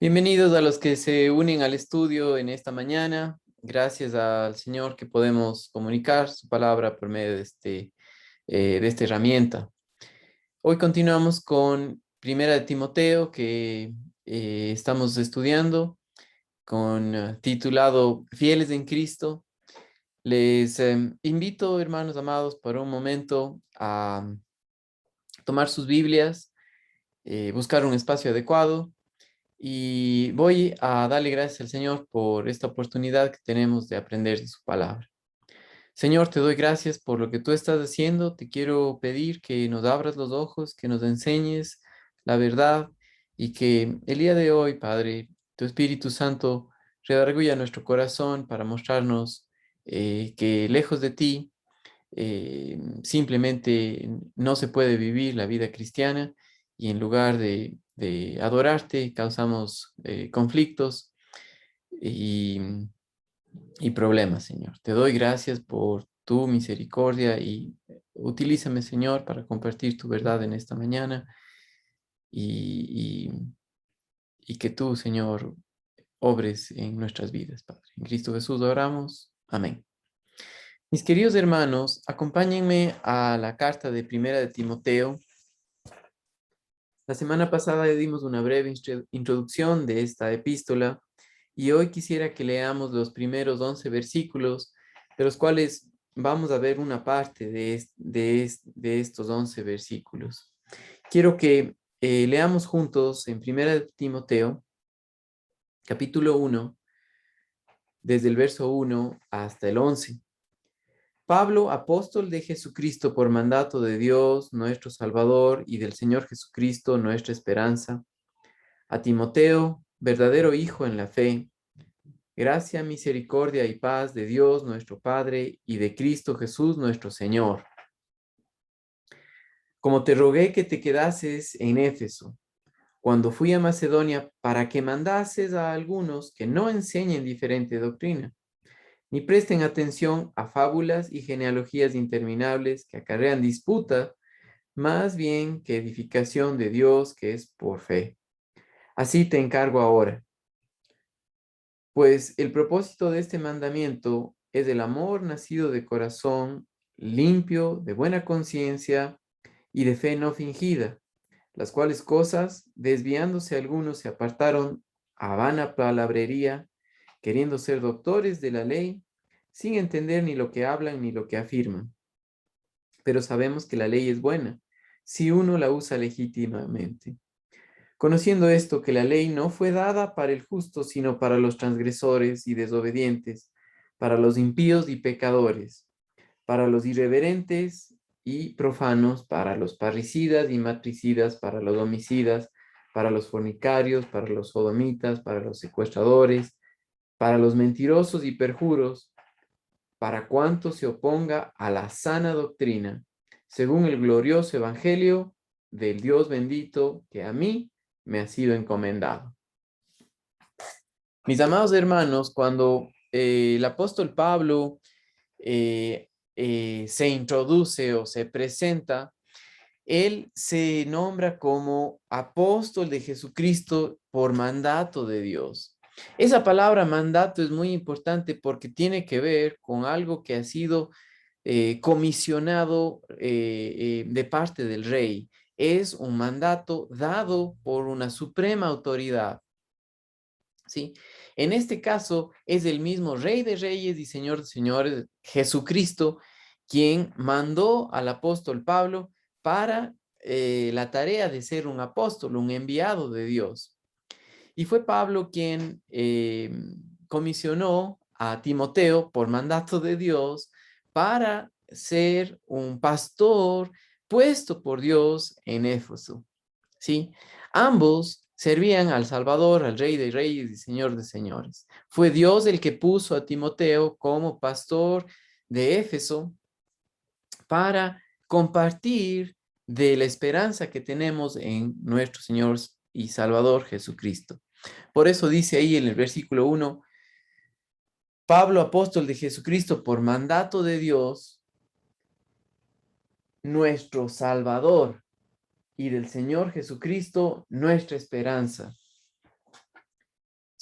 Bienvenidos a los que se unen al estudio en esta mañana. Gracias al Señor que podemos comunicar su palabra por medio de esta herramienta. Hoy continuamos con Primera de Timoteo, que estamos estudiando con titulado Fieles en Cristo. Les invito, hermanos amados, por un momento a tomar sus Biblias, buscar un espacio adecuado. Y voy a darle gracias al Señor por esta oportunidad que tenemos de aprender de su palabra. Señor, te doy gracias por lo que tú estás haciendo. Te quiero pedir que nos abras los ojos, que nos enseñes la verdad y que el día de hoy, Padre, tu Espíritu Santo redarguya nuestro corazón para mostrarnos que lejos de ti simplemente no se puede vivir la vida cristiana y en lugar de adorarte causamos conflictos y, y problemas, Señor. Te doy gracias por tu misericordia y utilízame, Señor, para compartir tu verdad en esta mañana y, y que tú, Señor, obres en nuestras vidas, Padre. En Cristo Jesús oramos. Amén. Mis queridos hermanos, acompáñenme a la carta de Primera de Timoteo. La semana pasada le dimos una breve introducción de esta epístola y hoy quisiera que leamos los primeros 11 versículos, de los cuales vamos a ver una parte de estos 11 versículos. Quiero que leamos juntos en Primera de Timoteo, capítulo 1, desde el verso 1 hasta el 11. Pablo, apóstol de Jesucristo por mandato de Dios, nuestro Salvador, y del Señor Jesucristo, nuestra esperanza, a Timoteo, verdadero hijo en la fe, gracia, misericordia y paz de Dios nuestro Padre y de Cristo Jesús nuestro Señor. Como te rogué que te quedases en Éfeso, cuando fui a Macedonia, para que mandases a algunos que no enseñen diferente doctrina, ni presten atención a fábulas y genealogías interminables que acarrean disputa, más bien que edificación de Dios que es por fe. Así te encargo ahora, pues el propósito de este mandamiento es el amor nacido de corazón limpio, de buena conciencia y de fe no fingida, las cuales cosas, desviándose algunos, se apartaron a vana palabrería, queriendo ser doctores de la ley, sin entender ni lo que hablan ni lo que afirman. Pero sabemos que la ley es buena, si uno la usa legítimamente. Conociendo esto, que la ley no fue dada para el justo, sino para los transgresores y desobedientes, para los impíos y pecadores, para los irreverentes y profanos, para los parricidas y matricidas, para los homicidas, para los fornicarios, para los sodomitas, para los secuestradores, para los mentirosos y perjuros, para cuanto se oponga a la sana doctrina, según el glorioso evangelio del Dios bendito que a mí me ha sido encomendado. Mis amados hermanos, cuando el apóstol Pablo se introduce o se presenta, él se nombra como apóstol de Jesucristo por mandato de Dios. Esa palabra mandato es muy importante porque tiene que ver con algo que ha sido comisionado de parte del rey. Es un mandato dado por una suprema autoridad. ¿Sí? En este caso es el mismo Rey de Reyes y Señor de Señores, Jesucristo, quien mandó al apóstol Pablo para la tarea de ser un apóstol, un enviado de Dios. Y fue Pablo quien comisionó a Timoteo por mandato de Dios para ser un pastor puesto por Dios en Éfeso. ¿Sí? Ambos servían al Salvador, al Rey de Reyes y Señor de Señores. Fue Dios el que puso a Timoteo como pastor de Éfeso para compartir de la esperanza que tenemos en nuestro Señor y Salvador Jesucristo. Por eso dice ahí en el versículo 1, Pablo, apóstol de Jesucristo, por mandato de Dios, nuestro Salvador, y del Señor Jesucristo, nuestra esperanza.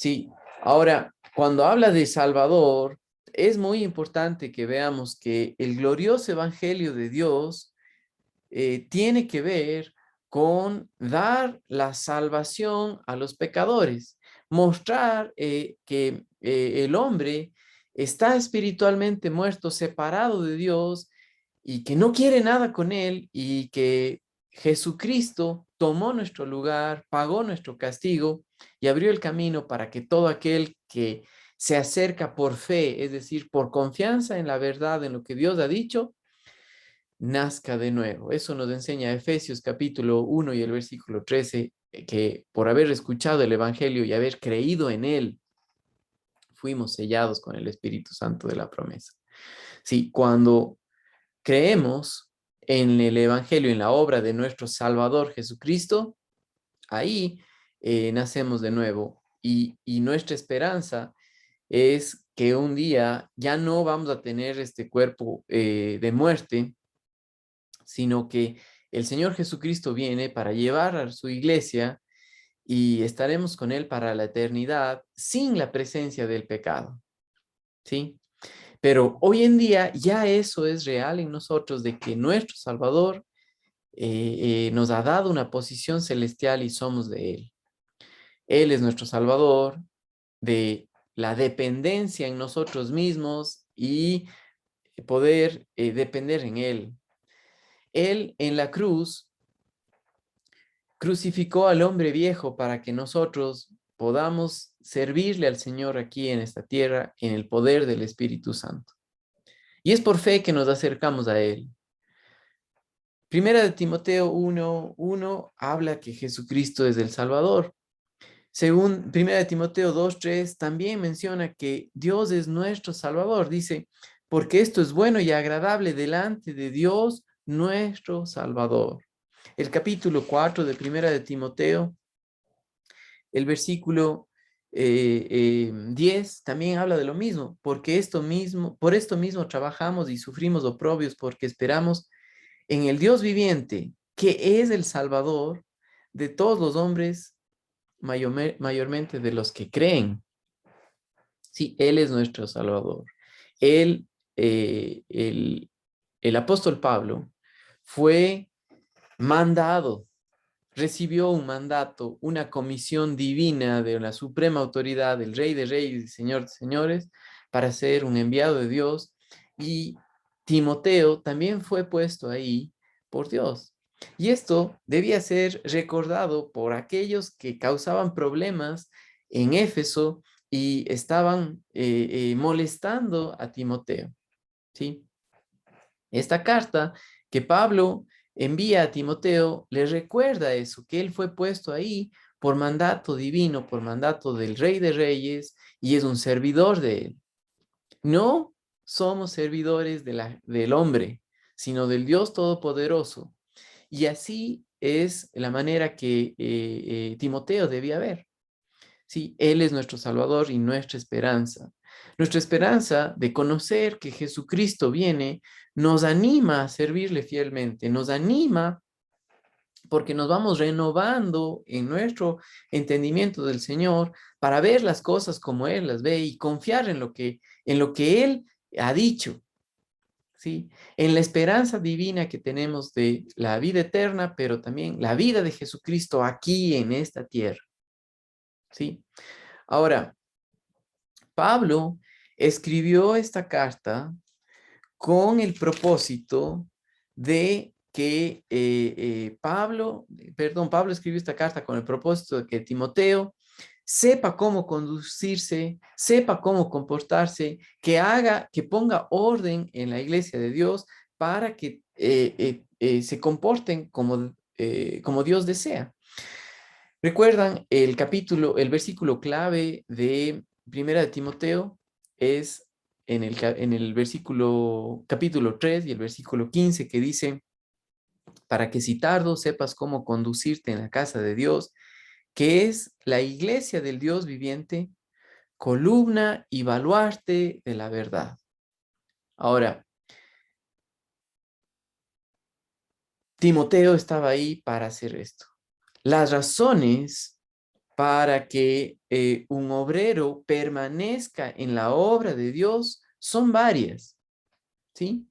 Sí, ahora, cuando habla de Salvador, es muy importante que veamos que el glorioso evangelio de Dios tiene que ver con dar la salvación a los pecadores, mostrar que el hombre está espiritualmente muerto, separado de Dios y que no quiere nada con él y que Jesucristo tomó nuestro lugar, pagó nuestro castigo y abrió el camino para que todo aquel que se acerca por fe, es decir, por confianza en la verdad, en lo que Dios ha dicho, nazca de nuevo. Eso nos enseña Efesios capítulo 1 y el versículo 13, que por haber escuchado el Evangelio y haber creído en él, fuimos sellados con el Espíritu Santo de la promesa. Sí, cuando creemos en el Evangelio, en la obra de nuestro Salvador Jesucristo, ahí nacemos de nuevo y nuestra esperanza es que un día ya no vamos a tener este cuerpo de muerte, sino que el Señor Jesucristo viene para llevar a su iglesia y estaremos con Él para la eternidad sin la presencia del pecado, ¿sí? Pero hoy en día ya eso es real en nosotros, de que nuestro Salvador nos ha dado una posición celestial y somos de Él. Él es nuestro Salvador, de la dependencia en nosotros mismos y poder depender en Él. Él en la cruz crucificó al hombre viejo para que nosotros podamos servirle al Señor aquí en esta tierra en el poder del Espíritu Santo. Y es por fe que nos acercamos a Él. Primera de Timoteo 1:1 habla que Jesucristo es el Salvador. Según Primera de Timoteo 2:3 también menciona que Dios es nuestro Salvador. Dice, porque esto es bueno y agradable delante de Dios nuestro Salvador. El capítulo 4 de Primera de Timoteo, el versículo 10 también habla de lo mismo, por esto mismo trabajamos y sufrimos oprobios, porque esperamos en el Dios viviente, que es el Salvador de todos los hombres, mayormente de los que creen. Sí, Él es nuestro Salvador. Él, eh, el, el apóstol Pablo, fue mandado, recibió un mandato, una comisión divina de la suprema autoridad del Rey de Reyes y Señor de Señores para ser un enviado de Dios, y Timoteo también fue puesto ahí por Dios. Y esto debía ser recordado por aquellos que causaban problemas en Éfeso y estaban molestando a Timoteo, ¿sí? Esta carta que Pablo envía a Timoteo le recuerda eso, que él fue puesto ahí por mandato divino, por mandato del Rey de Reyes, y es un servidor de él. No somos servidores del hombre, sino del Dios Todopoderoso. Y así es la manera que Timoteo debía ver. Sí, Él es nuestro Salvador y nuestra esperanza. Nuestra esperanza de conocer que Jesucristo viene nos anima a servirle fielmente, nos anima porque nos vamos renovando en nuestro entendimiento del Señor para ver las cosas como Él las ve y confiar en lo que Él ha dicho, ¿sí? En la esperanza divina que tenemos de la vida eterna, pero también la vida de Jesucristo aquí en esta tierra, ¿sí? Ahora, Pablo escribió esta carta con el propósito de que Pablo escribió esta carta con el propósito de que Timoteo sepa cómo conducirse, sepa cómo comportarse, que ponga orden en la iglesia de Dios para que se comporten como Dios desea. ¿Recuerdan el versículo clave de Primera de Timoteo? Es en el versículo, capítulo 3 y el versículo 15, que dice, para que si tardo sepas cómo conducirte en la casa de Dios, que es la iglesia del Dios viviente, columna y baluarte de la verdad. Ahora, Timoteo estaba ahí para hacer esto. Las razones para que un obrero permanezca en la obra de Dios son varias, ¿sí?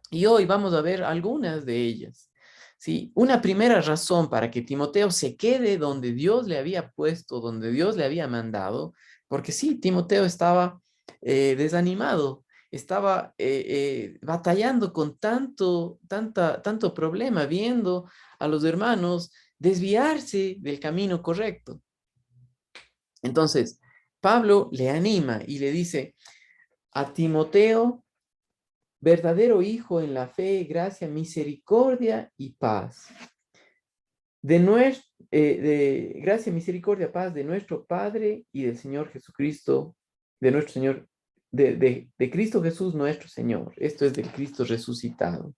Y hoy vamos a ver algunas de ellas, ¿sí? Una primera razón para que Timoteo se quede donde Dios le había puesto, donde Dios le había mandado, porque sí, Timoteo estaba desanimado, estaba batallando con tanto problema, viendo a los hermanos desviarse del camino correcto. Entonces, Pablo le anima y le dice a Timoteo, verdadero hijo en la fe, gracia, misericordia y paz. Gracia, misericordia, paz de nuestro Padre y del Señor Jesucristo, de nuestro Señor, de Cristo Jesús nuestro Señor. Esto es del Cristo resucitado.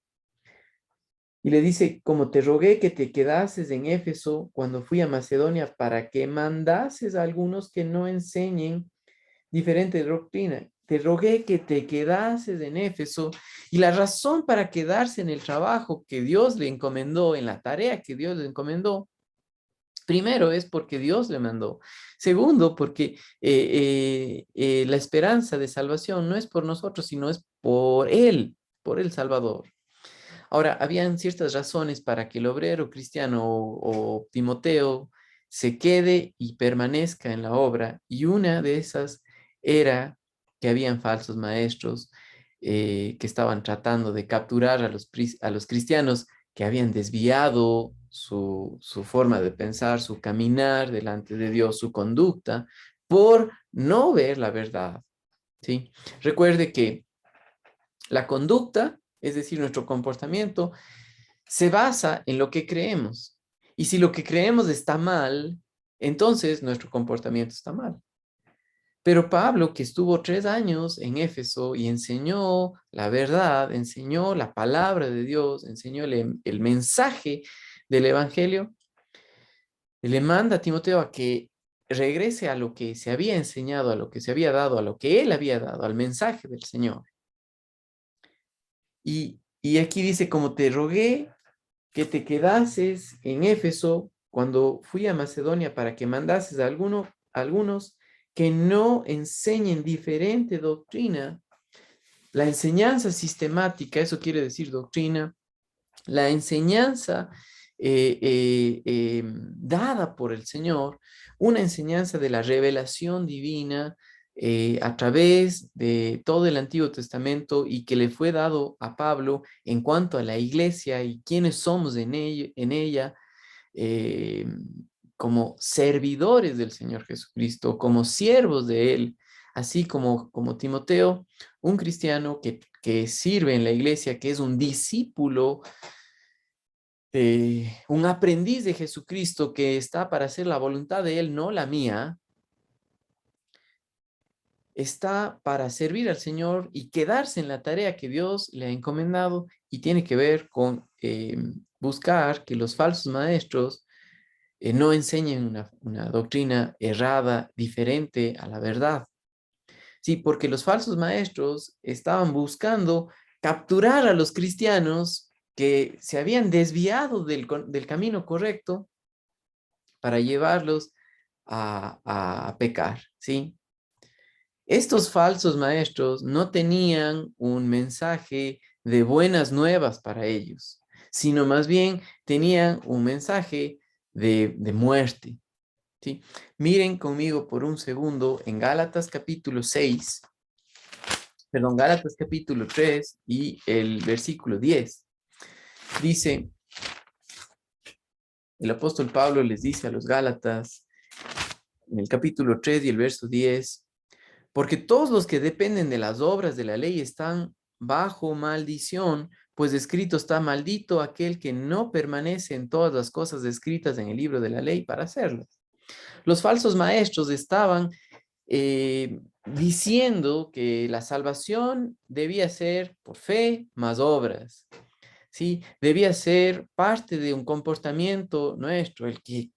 Y le dice, como te rogué que te quedases en Éfeso cuando fui a Macedonia para que mandases a algunos que no enseñen diferente doctrina. Te rogué que te quedases en Éfeso y la razón para quedarse en el trabajo que Dios le encomendó, en la tarea que Dios le encomendó, primero es porque Dios le mandó. Segundo, porque la esperanza de salvación no es por nosotros, sino es por el Salvador. Ahora, habían ciertas razones para que el obrero cristiano o Timoteo se quede y permanezca en la obra, y una de esas era que habían falsos maestros que estaban tratando de capturar a los cristianos que habían desviado su forma de pensar, su caminar delante de Dios, su conducta, por no ver la verdad, ¿sí? Recuerde que la conducta, es decir, nuestro comportamiento, se basa en lo que creemos. Y si lo que creemos está mal, entonces nuestro comportamiento está mal. Pero Pablo, que estuvo 3 años en Éfeso y enseñó la verdad, enseñó la palabra de Dios, enseñó el mensaje del Evangelio, le manda a Timoteo a que regrese a lo que se había enseñado, a lo que se había dado, a lo que él había dado, al mensaje del Señor. Y aquí dice, como te rogué que te quedases en Éfeso cuando fui a Macedonia para que mandases a algunos que no enseñen diferente doctrina. La enseñanza sistemática, eso quiere decir doctrina, la enseñanza dada por el Señor, una enseñanza de la revelación divina a través de todo el Antiguo Testamento y que le fue dado a Pablo en cuanto a la iglesia y quiénes somos en ella eh, como servidores del Señor Jesucristo, como siervos de Él, así como Timoteo, un cristiano que sirve en la iglesia, que es un discípulo, un aprendiz de Jesucristo que está para hacer la voluntad de Él, no la mía, está para servir al Señor y quedarse en la tarea que Dios le ha encomendado y tiene que ver con buscar que los falsos maestros no enseñen una doctrina errada, diferente a la verdad. Sí, porque los falsos maestros estaban buscando capturar a los cristianos que se habían desviado del camino correcto para llevarlos a pecar, ¿sí? Estos falsos maestros no tenían un mensaje de buenas nuevas para ellos, sino más bien tenían un mensaje de muerte, ¿sí? Miren conmigo por un segundo en Gálatas capítulo 6, perdón, Gálatas capítulo 3 y el versículo 10. Dice, el apóstol Pablo les dice a los Gálatas en el capítulo 3 y el verso 10, porque todos los que dependen de las obras de la ley están bajo maldición, pues escrito está maldito aquel que no permanece en todas las cosas escritas en el libro de la ley para hacerlas. Los falsos maestros estaban diciendo que la salvación debía ser por fe más obras, ¿sí? Debía ser parte de un comportamiento nuestro, el que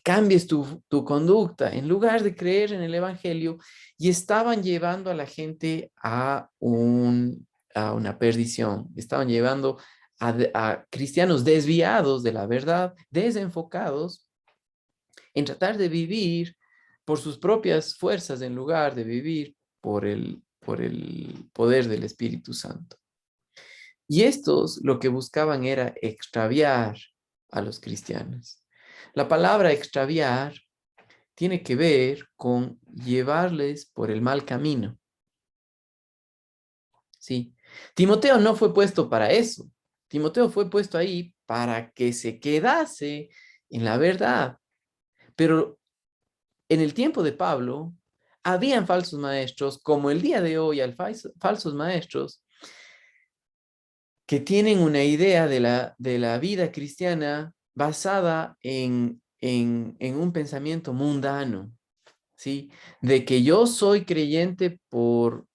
cambies tu conducta, en lugar de creer en el Evangelio, y estaban llevando a la gente a una perdición, estaban llevando a cristianos desviados de la verdad, desenfocados, en tratar de vivir por sus propias fuerzas en lugar de vivir por el poder del Espíritu Santo. Y estos lo que buscaban era extraviar a los cristianos. La palabra extraviar tiene que ver con llevarles por el mal camino. Sí. Timoteo no fue puesto para eso. Timoteo fue puesto ahí para que se quedase en la verdad. Pero en el tiempo de Pablo, habían falsos maestros, como el día de hoy hay falsos maestros, que tienen una idea de la vida cristiana basada en un pensamiento mundano, ¿sí? De que yo soy creyente por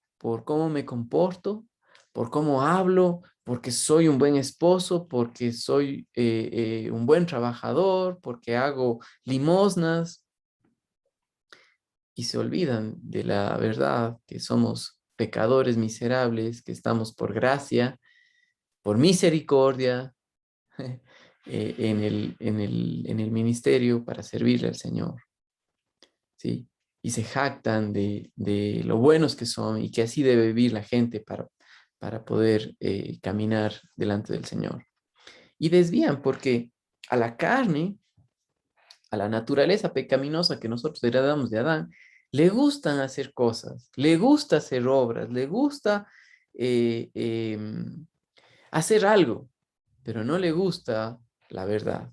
cómo me comporto, por cómo hablo, porque soy un buen esposo, porque soy un buen trabajador, porque hago limosnas, y se olvidan de la verdad que somos pecadores miserables, que estamos por gracia, por misericordia, en el ministerio para servirle al Señor, ¿sí? Y se jactan de lo buenos que son y que así debe vivir la gente para poder caminar delante del Señor. Y desvían porque a la carne, a la naturaleza pecaminosa que nosotros heredamos de Adán, le gustan hacer cosas, le gusta hacer obras, le gusta eh, eh, hacer algo, pero no le gusta la verdad.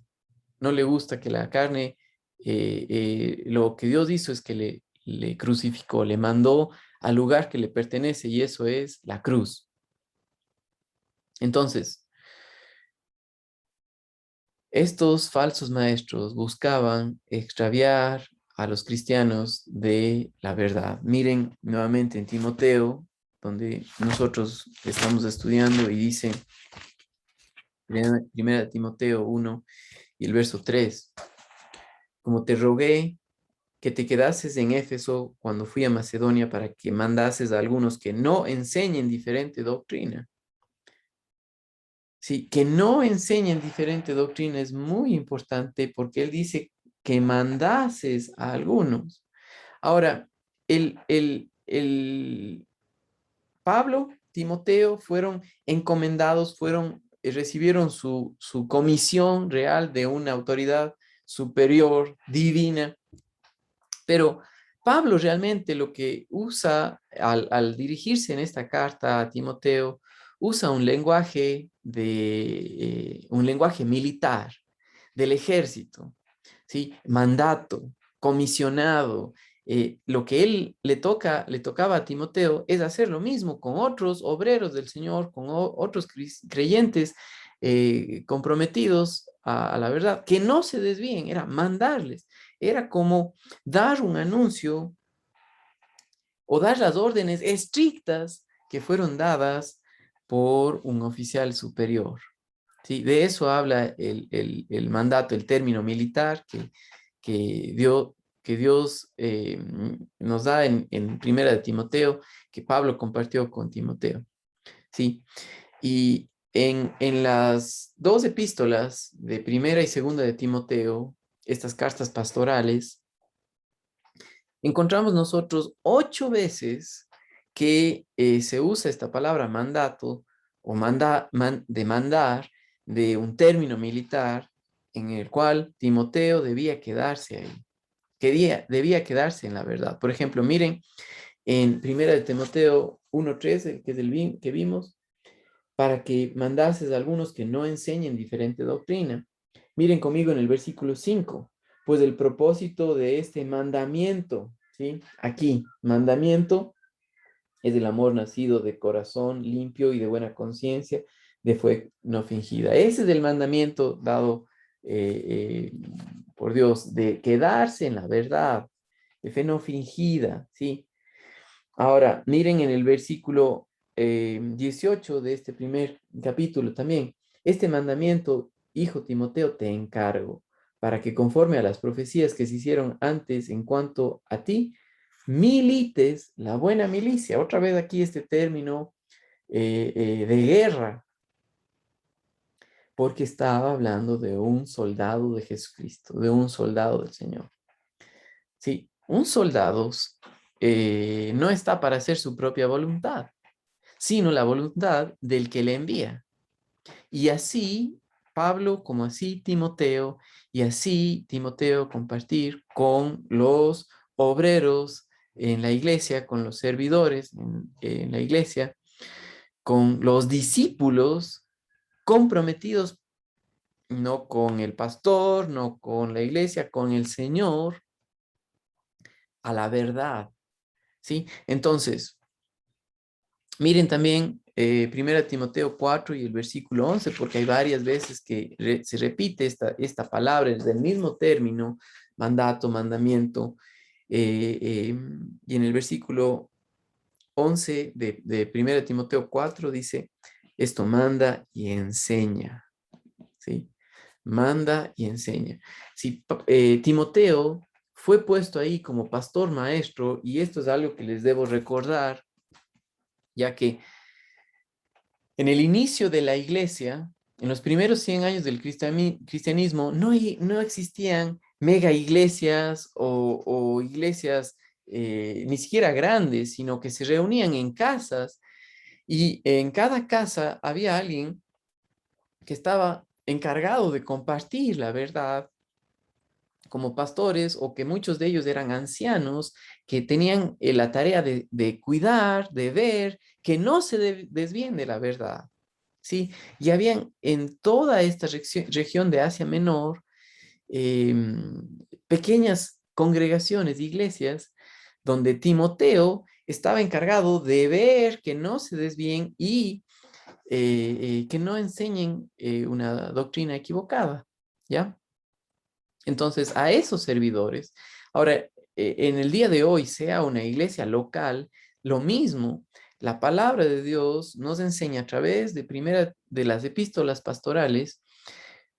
No le gusta que la carne, lo que Dios hizo es que le crucificó, le mandó al lugar que le pertenece y eso es la cruz. Entonces, estos falsos maestros buscaban extraviar a los cristianos de la verdad. Miren nuevamente en Timoteo, donde nosotros estamos estudiando y dice, primera Timoteo 1 y el verso 3, como te rogué que te quedases en Éfeso cuando fui a Macedonia para que mandases a algunos que no enseñen diferente doctrina. Sí, que no enseñen diferente doctrina es muy importante porque él dice que mandases a algunos. Ahora, el Pablo, Timoteo fueron encomendados, recibieron su comisión real de una autoridad superior, divina, pero Pablo realmente lo que usa al dirigirse en esta carta a Timoteo, usa un lenguaje militar del ejército, ¿sí? Mandato, comisionado. Lo que le tocaba a Timoteo es hacer lo mismo con otros obreros del Señor, con otros creyentes comprometidos a la verdad, que no se desvíen, era mandarles, era como dar un anuncio o dar las órdenes estrictas que fueron dadas por un oficial superior. ¿Sí? De eso habla el mandato, el término militar que, dio, que Dios nos da en Primera de Timoteo, que Pablo compartió con Timoteo. ¿Sí? Y en las dos epístolas de Primera y Segunda de Timoteo, estas cartas pastorales, encontramos nosotros 8 veces que se usa esta palabra mandato o de mandar de un término militar en el cual Timoteo debía quedarse ahí, debía quedarse en la verdad. Por ejemplo, miren en Primera de Timoteo 1:13, que es el que vimos, para que mandases a algunos que no enseñen diferente doctrina. Miren conmigo en el versículo 5, pues el propósito de este mandamiento, ¿sí? Aquí, mandamiento es el amor nacido de corazón limpio y de buena conciencia, de fe no fingida. Ese es el mandamiento dado por Dios, de quedarse en la verdad, de fe no fingida, ¿sí? Ahora, miren en el versículo 18 de este primer capítulo también. Este mandamiento, hijo Timoteo, te encargo, para que conforme a las profecías que se hicieron antes en cuanto a ti, milites la buena milicia. Otra vez aquí este término de guerra, porque estaba hablando de un soldado de Jesucristo, de un soldado del Señor. ¿sí? Un soldado no está para hacer su propia voluntad, sino la voluntad del que le envía. Y así Pablo, como así Timoteo, y así Timoteo compartir con los obreros en la iglesia, con los servidores en la iglesia, con los discípulos comprometidos no con el pastor, no con la iglesia, con el Señor, a la verdad, ¿sí? Entonces, miren también 1 Timoteo 4 y el versículo 11, porque hay varias veces que se repite esta palabra, es del mismo término, mandato, mandamiento, y en el versículo 11 de 1 Timoteo 4 dice, esto manda y enseña, ¿sí? Manda y enseña. Si Timoteo fue puesto ahí como pastor maestro, y esto es algo que les debo recordar, ya que en el inicio de la iglesia, en los primeros 100 años del cristianismo, no existían mega iglesias o iglesias ni siquiera grandes, sino que se reunían en casas y en cada casa había alguien que estaba encargado de compartir la verdad como pastores o que muchos de ellos eran ancianos que tenían la tarea de cuidar, de ver, que no se desvíen de la verdad. ¿Sí? Y habían en toda esta región de Asia Menor pequeñas congregaciones, iglesias, donde Timoteo estaba encargado de ver que no se desvíen y que no enseñen una doctrina equivocada, ¿ya? Entonces, a esos servidores, ahora, en el día de hoy, sea una iglesia local, lo mismo, la palabra de Dios nos enseña a través de las epístolas pastorales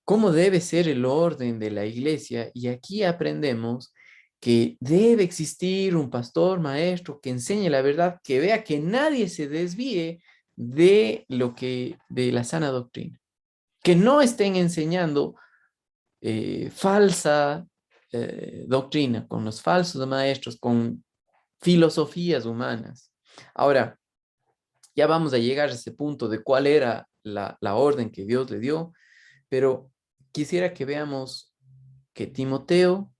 cómo debe ser el orden de la iglesia, y aquí aprendemos que debe existir un pastor maestro que enseñe la verdad, que vea que nadie se desvíe de la sana doctrina, que no estén enseñando falsa doctrina, con los falsos maestros, con filosofías humanas. Ahora, ya vamos a llegar a ese punto de cuál era la orden que Dios le dio, pero quisiera que veamos que Timoteo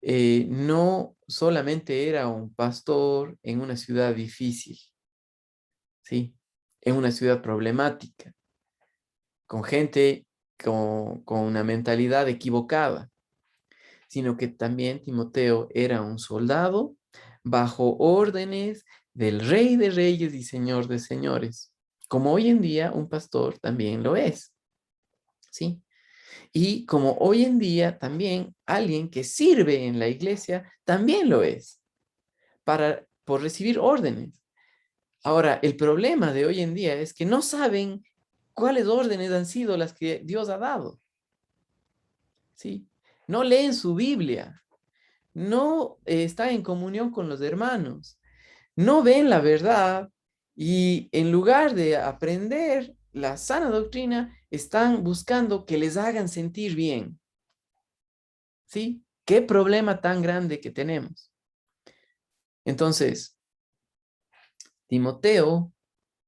no solamente era un pastor en una ciudad difícil, ¿sí? En una ciudad problemática, con gente con una mentalidad equivocada, sino que también Timoteo era un soldado bajo órdenes del Rey de Reyes y Señor de Señores, como hoy en día un pastor también lo es, ¿sí? Y como hoy en día también alguien que sirve en la iglesia también lo es, por recibir órdenes. Ahora, el problema de hoy en día es que no saben cuáles órdenes han sido las que Dios ha dado, ¿sí? No leen su Biblia, no está en comunión con los hermanos, no ven la verdad y en lugar de aprender la sana doctrina, están buscando que les hagan sentir bien. ¿Sí? ¿Qué problema tan grande que tenemos? Entonces, Timoteo,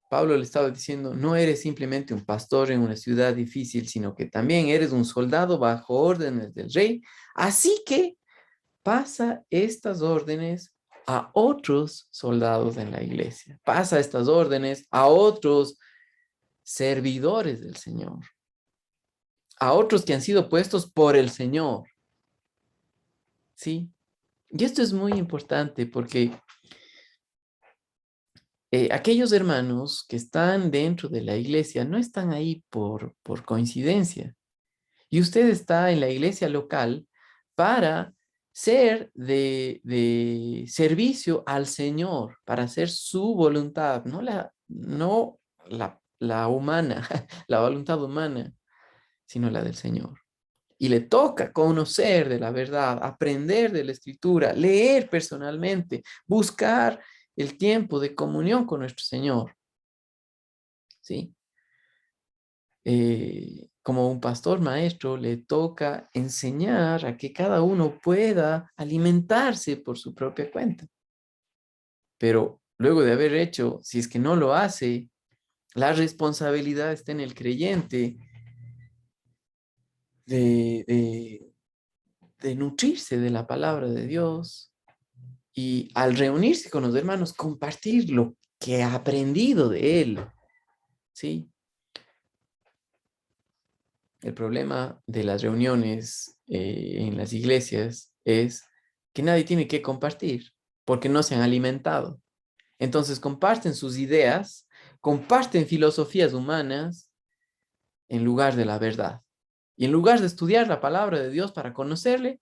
Pablo le estaba diciendo, no eres simplemente un pastor en una ciudad difícil, sino que también eres un soldado bajo órdenes del rey. Así que pasa estas órdenes a otros soldados en la iglesia. Pasa estas órdenes a otros servidores del Señor, a otros que han sido puestos por el Señor. ¿Sí? Y esto es muy importante porque aquellos hermanos que están dentro de la iglesia no están ahí por coincidencia. Y usted está en la iglesia local para ser de servicio al Señor, para hacer su voluntad, no la humana, la voluntad humana, sino la del Señor. Y le toca conocer de la verdad, aprender de la escritura, leer personalmente, buscar el tiempo de comunión con nuestro Señor. ¿Sí? como un pastor maestro, le toca enseñar a que cada uno pueda alimentarse por su propia cuenta. Pero luego de haber hecho, si es que no lo hace, la responsabilidad está en el creyente de, de, de nutrirse de la palabra de Dios y al reunirse con los hermanos, compartir lo que ha aprendido de él, ¿sí? El problema de las reuniones en las iglesias es que nadie tiene que compartir porque no se han alimentado. Entonces comparten sus ideas, comparten filosofías humanas en lugar de la verdad. Y en lugar de estudiar la palabra de Dios para conocerle,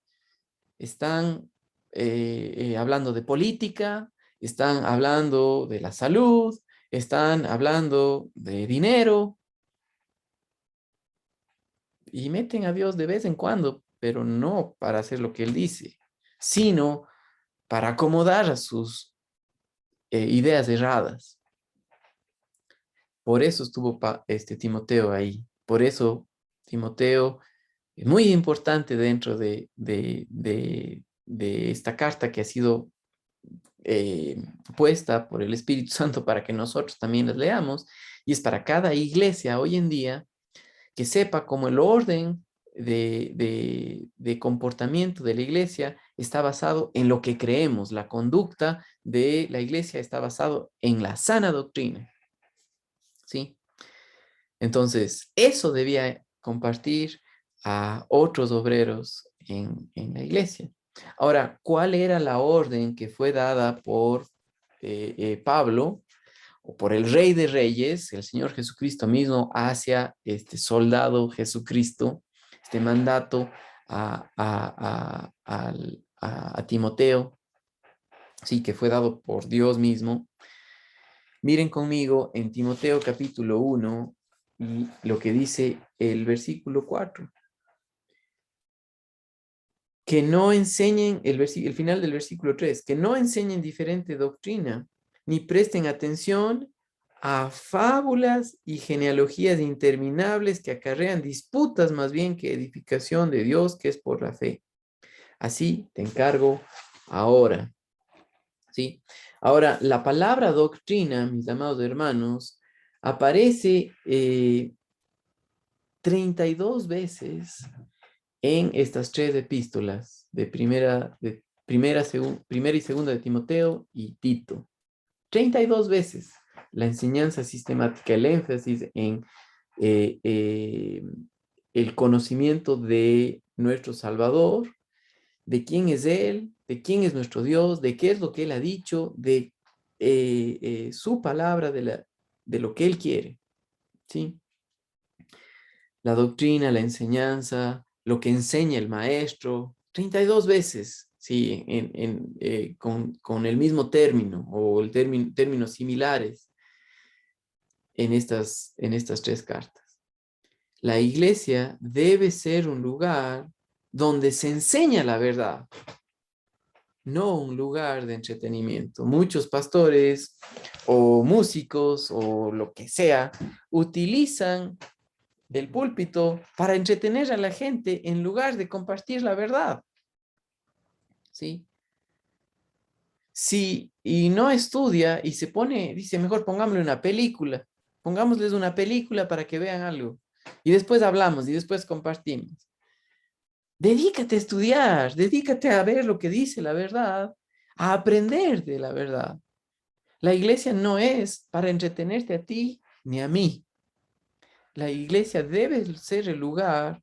están hablando de política, están hablando de la salud, están hablando de dinero y meten a Dios de vez en cuando, pero no para hacer lo que Él dice, sino para acomodar a sus ideas erradas. Por eso estuvo Timoteo ahí. Por eso Timoteo es muy importante dentro de esta carta que ha sido puesta por el Espíritu Santo para que nosotros también las leamos. Y es para cada iglesia hoy en día que sepa cómo el orden de comportamiento de la iglesia está basado en lo que creemos. La conducta de la iglesia está basado en la sana doctrina. ¿Sí? Entonces, eso debía compartir a otros obreros en la iglesia. Ahora, ¿cuál era la orden que fue dada por Pablo o por el Rey de Reyes, el Señor Jesucristo mismo, hacia este soldado Jesucristo, este mandato a Timoteo, sí, que fue dado por Dios mismo? Miren conmigo en Timoteo capítulo 1 y lo que dice el versículo 4. Que no enseñen, el final del versículo 3, que no enseñen diferente doctrina, ni presten atención a fábulas y genealogías interminables que acarrean disputas más bien que edificación de Dios, que es por la fe. Así te encargo ahora. ¿Sí? Ahora, la palabra doctrina, mis amados hermanos, aparece 32 veces en estas tres epístolas de primera y segunda de Timoteo y Tito. 32 veces la enseñanza sistemática, el énfasis en eh, eh, el conocimiento de nuestro Salvador, de quién es Él, de quién es nuestro Dios, de qué es lo que Él ha dicho, de su palabra, de lo que Él quiere, ¿sí? La doctrina, la enseñanza, lo que enseña el maestro, 32 veces, ¿sí? Con el mismo término o términos similares en estas tres cartas. La iglesia debe ser un lugar donde se enseña la verdad, no un lugar de entretenimiento. Muchos pastores o músicos o lo que sea utilizan del púlpito para entretener a la gente en lugar de compartir la verdad. ¿Sí? Sí, y no estudia y se pone, dice, mejor pongámosle una película, pongámosles una película para que vean algo. Y después hablamos y después compartimos. Dedícate a estudiar, dedícate a ver lo que dice la verdad, a aprender de la verdad. La iglesia no es para entretenerte a ti ni a mí. La iglesia debe ser el lugar,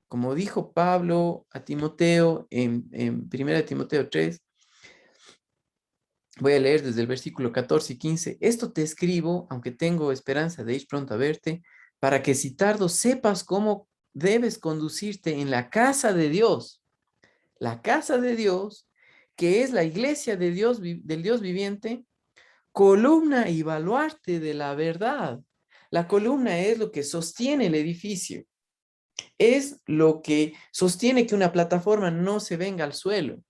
como dijo Pablo a Timoteo en 1 Timoteo 3. Voy a leer desde el versículo 14 y 15. Esto te escribo, aunque tengo esperanza de ir pronto a verte, para que si tardo sepas cómo debes conducirte en la casa de Dios. La casa de Dios, que es la iglesia de Dios, del Dios viviente, columna y baluarte de la verdad. La columna es lo que sostiene el edificio. Es lo que sostiene que una plataforma no se venga al suelo.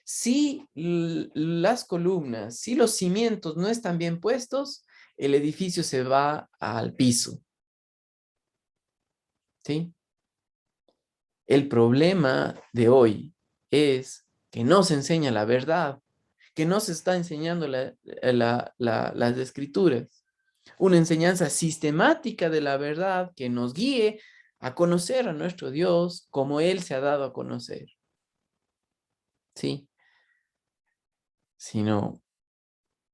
Si las columnas, si los cimientos no están bien puestos, el edificio se va al piso. ¿sí? El problema de hoy es que no se enseña la verdad, que no se está enseñando las escrituras. Una enseñanza sistemática de la verdad que nos guíe a conocer a nuestro Dios como Él se ha dado a conocer. ¿Sí? Sino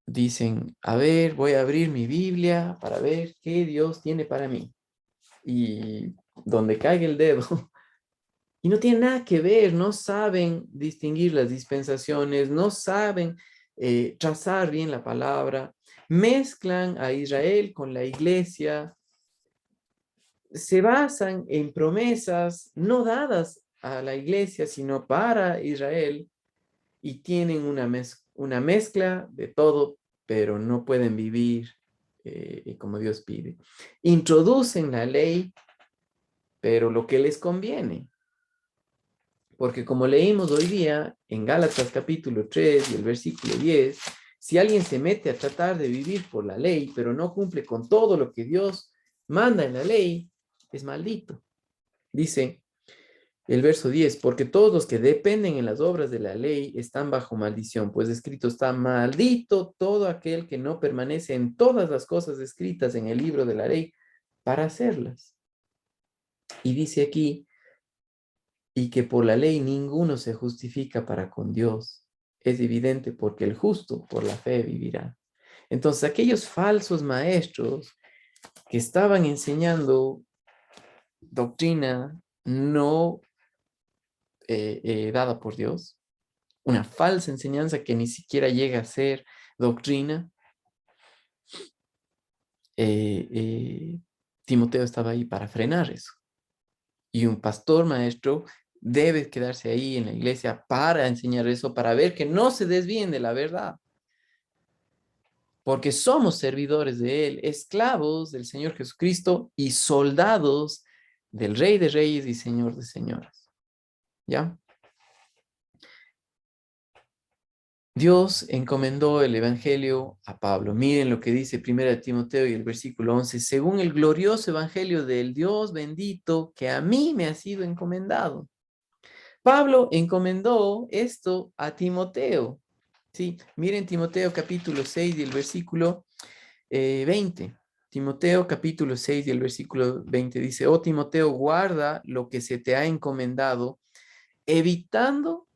dicen, a ver, voy a abrir mi Biblia para ver qué Dios tiene para mí. Y donde caiga el dedo. Y no tiene nada que ver, no saben distinguir las dispensaciones, no saben trazar bien la palabra, mezclan a Israel con la iglesia, se basan en promesas no dadas a la iglesia, sino para Israel, y tienen una mezcla de todo, pero no pueden vivir como Dios pide. Introducen la ley, pero lo que les conviene. Porque como leímos hoy día en Gálatas capítulo 3 y el versículo 10, si alguien se mete a tratar de vivir por la ley, pero no cumple con todo lo que Dios manda en la ley, es maldito. Dice el verso 10, porque todos los que dependen en las obras de la ley están bajo maldición, pues escrito está, maldito todo aquel que no permanece en todas las cosas escritas en el libro de la ley para hacerlas. Y dice aquí, y que por la ley ninguno se justifica para con Dios. Es evidente porque el justo por la fe vivirá. Entonces, aquellos falsos maestros que estaban enseñando doctrina no dada por Dios, una falsa enseñanza que ni siquiera llega a ser doctrina, eh, eh, Timoteo estaba ahí para frenar eso. Y un pastor maestro debe quedarse ahí en la iglesia para enseñar eso, para ver que no se desvíen de la verdad. Porque somos servidores de Él, esclavos del Señor Jesucristo y soldados del Rey de Reyes y Señor de Señoras. ¿Ya? Dios encomendó el Evangelio a Pablo. Miren lo que dice 1 Timoteo y el versículo 11. Según el glorioso Evangelio del Dios bendito que a mí me ha sido encomendado. Pablo encomendó esto a Timoteo. ¿Sí? Miren Timoteo capítulo 6 y el versículo 20. Timoteo capítulo 6 y el versículo 20 dice, oh Timoteo, guarda lo que se te ha encomendado, evitando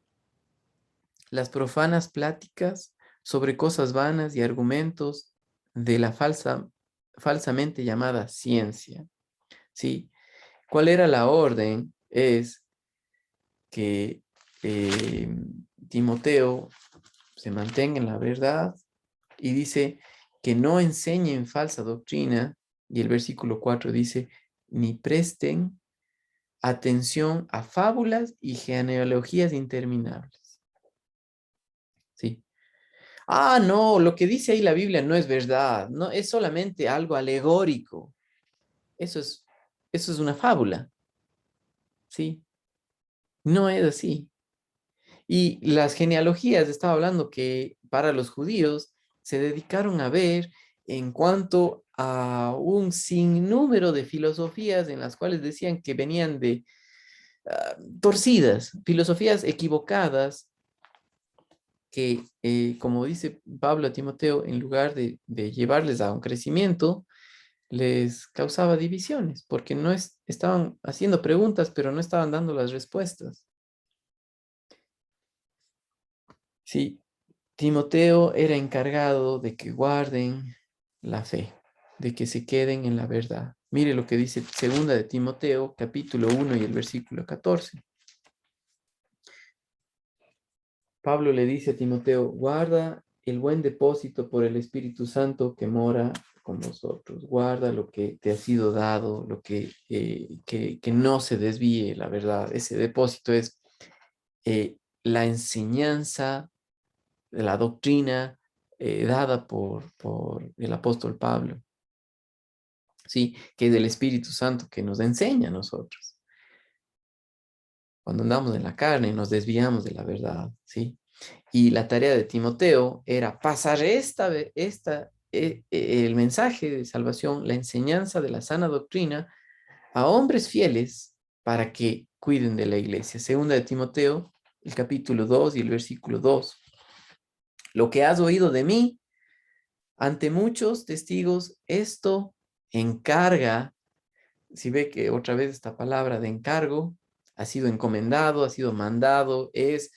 las profanas pláticas sobre cosas vanas y argumentos de la falsamente llamada ciencia. ¿Sí? ¿Cuál era la orden? Es que Timoteo se mantenga en la verdad y dice que no enseñen falsa doctrina, y el versículo 4 dice, ni presten atención a fábulas y genealogías interminables. ¿Sí? Ah, no, lo que dice ahí la Biblia no es verdad, no, es solamente algo alegórico. Eso es, eso es una fábula, ¿sí? No es así. Y las genealogías, estaba hablando que para los judíos se dedicaron a ver en cuanto a un sinnúmero de filosofías en las cuales decían que venían de torcidas, filosofías equivocadas, que, como dice Pablo a Timoteo, en lugar de llevarles a un crecimiento, les causaba divisiones, porque no estaban haciendo preguntas, pero no estaban dando las respuestas. Sí, Timoteo era encargado de que guarden la fe, de que se queden en la verdad. Mire lo que dice segunda de Timoteo, capítulo 1 y el versículo 14. Pablo le dice a Timoteo, guarda el buen depósito por el Espíritu Santo que mora con vosotros. Guarda lo que te ha sido dado, lo que no se desvíe, la verdad. Ese depósito es la enseñanza, la doctrina dada por el apóstol Pablo, ¿sí? Que es del Espíritu Santo que nos enseña a nosotros. Cuando andamos en la carne nos desviamos de la verdad, ¿sí? Y la tarea de Timoteo era pasar el mensaje de salvación, la enseñanza de la sana doctrina a hombres fieles para que cuiden de la iglesia. Segunda de Timoteo, el capítulo 2 y el versículo 2. Lo que has oído de mí ante muchos testigos, esto encarga. Si ve que otra vez esta palabra de encargo ha sido encomendado, ha sido mandado, eh,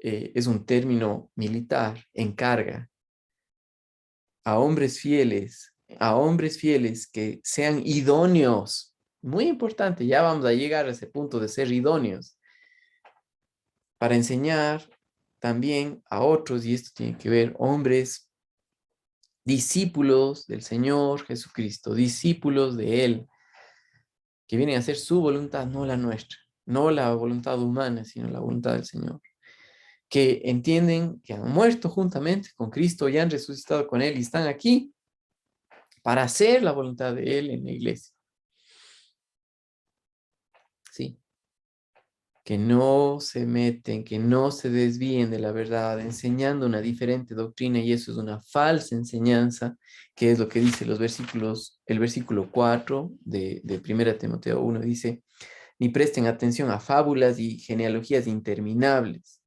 es un término militar, encarga a hombres fieles que sean idóneos. Muy importante, ya vamos a llegar a ese punto de ser idóneos para enseñar también a otros, y esto tiene que ver, hombres, discípulos del Señor Jesucristo, discípulos de Él, que vienen a hacer su voluntad, no la nuestra, no la voluntad humana, sino la voluntad del Señor, que entienden que han muerto juntamente con Cristo y han resucitado con Él y están aquí para hacer la voluntad de Él en la iglesia. Sí. Que no se meten, que no se desvíen de la verdad, enseñando una diferente doctrina, y eso es una falsa enseñanza, que es lo que dice el versículo 4 de 1 Timoteo 1, dice, ni presten atención a fábulas y genealogías interminables.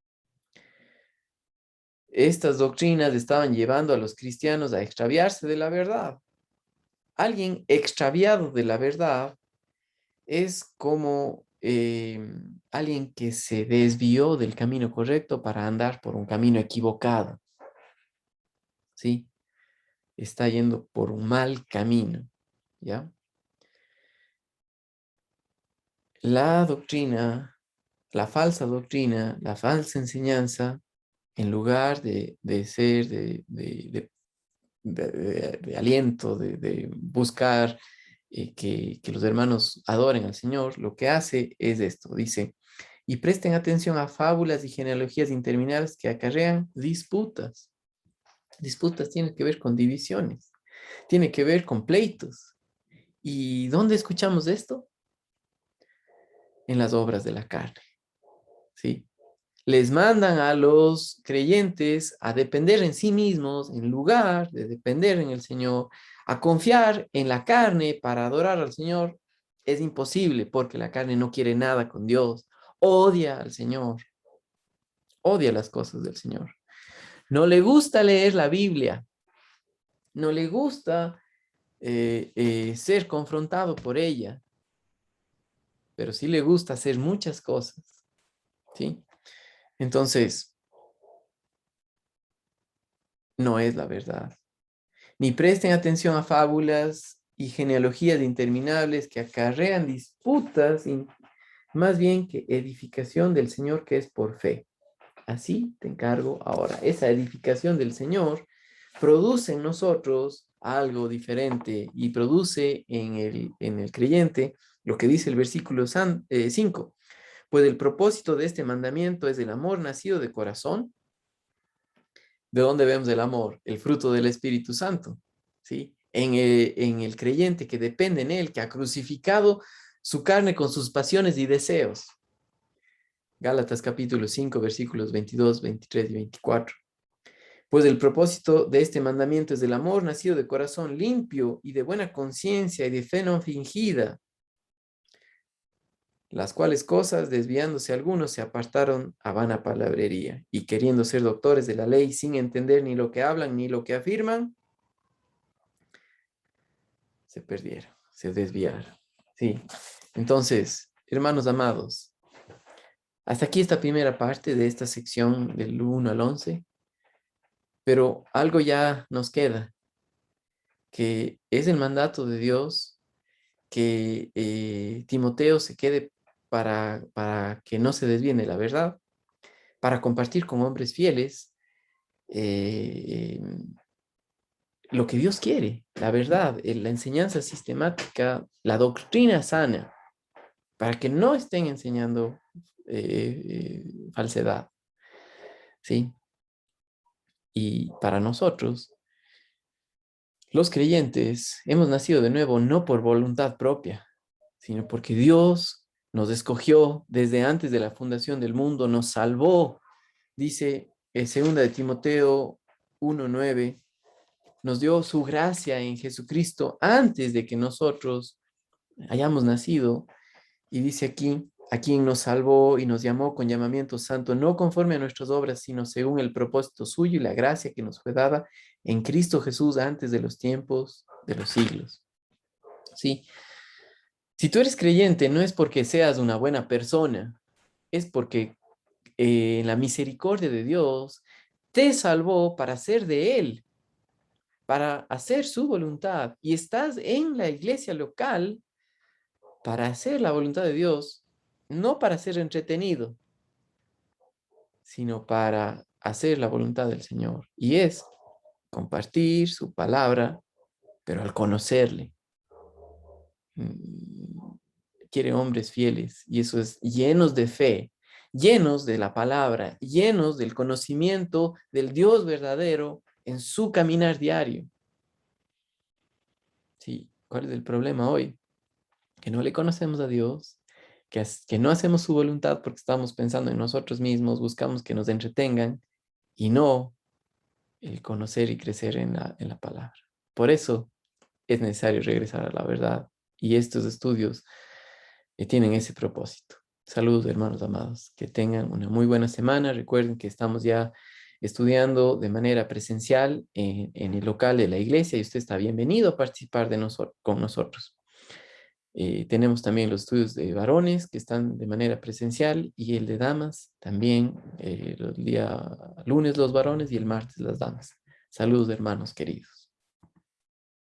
Estas doctrinas estaban llevando a los cristianos a extraviarse de la verdad. Alguien extraviado de la verdad es como alguien que se desvió del camino correcto para andar por un camino equivocado. ¿Sí? Está yendo por un mal camino. ¿Ya? La doctrina, la falsa doctrina, la falsa enseñanza, en lugar de ser de aliento, de buscar que los hermanos adoren al Señor, lo que hace es esto, dice, y presten atención a fábulas y genealogías interminables que acarrean disputas. Disputas tienen que ver con divisiones, tiene que ver con pleitos. ¿Y dónde escuchamos esto? En las obras de la carne, ¿sí? Les mandan a los creyentes a depender en sí mismos en lugar de depender en el Señor, a confiar en la carne para adorar al Señor. Es imposible porque la carne no quiere nada con Dios, odia al Señor, odia las cosas del Señor. No le gusta leer la Biblia, no le gusta ser confrontado por ella, pero sí le gusta hacer muchas cosas, ¿sí? Entonces, no es la verdad. Ni presten atención a fábulas y genealogías interminables que acarrean disputas, más bien que edificación del Señor que es por fe. Así te encargo ahora. Esa edificación del Señor produce en nosotros algo diferente y produce en el creyente lo que dice el versículo 5. Pues el propósito de este mandamiento es el amor nacido de corazón. ¿De dónde vemos el amor? El fruto del Espíritu Santo, ¿sí? En el creyente que depende en él, que ha crucificado su carne con sus pasiones y deseos. Gálatas capítulo 5, versículos 22, 23 y 24. Pues el propósito de este mandamiento es el amor nacido de corazón limpio y de buena conciencia y de fe no fingida, las cuales cosas, desviándose algunos, se apartaron a vana palabrería, y queriendo ser doctores de la ley sin entender ni lo que hablan ni lo que afirman, se perdieron, se desviaron. Sí. Entonces, hermanos amados, hasta aquí esta primera parte de esta sección del 1 al 11, pero algo ya nos queda, que es el mandato de Dios que Timoteo se quede para que no se desvíe de la verdad, para compartir con hombres fieles eh, lo que Dios quiere, la verdad, la enseñanza sistemática, la doctrina sana, para que no estén enseñando falsedad, ¿sí? Y para nosotros, los creyentes, hemos nacido de nuevo no por voluntad propia, sino porque Dios nos escogió desde antes de la fundación del mundo, nos salvó, dice 2 de Timoteo 1:9, nos dio su gracia en Jesucristo antes de que nosotros hayamos nacido. Y dice aquí, a quien nos salvó y nos llamó con llamamiento santo, no conforme a nuestras obras, sino según el propósito suyo y la gracia que nos fue dada en Cristo Jesús antes de los tiempos de los siglos. ¿Sí? Si tú eres creyente, no es porque seas una buena persona, es porque en la misericordia de Dios te salvó para ser de Él, para hacer su voluntad. Y estás en la iglesia local para hacer la voluntad de Dios, no para ser entretenido, sino para hacer la voluntad del Señor. Y es compartir su palabra, pero al conocerle. Quiere hombres fieles, y eso es llenos de fe, llenos de la palabra, llenos del conocimiento del Dios verdadero en su caminar diario. Sí, ¿cuál es el problema hoy? Que no le conocemos a Dios, que no hacemos su voluntad porque estamos pensando en nosotros mismos, buscamos que nos entretengan y no el conocer y crecer en la palabra. Por eso es necesario regresar a la verdad, y estos estudios tienen ese propósito. Saludos, hermanos amados, que tengan una muy buena semana. Recuerden que estamos ya estudiando de manera presencial en el local de la iglesia, y usted está bienvenido a participar con nosotros. Tenemos también los estudios de varones que están de manera presencial, y el de damas también, el día lunes los varones y el martes las damas. Saludos, hermanos queridos.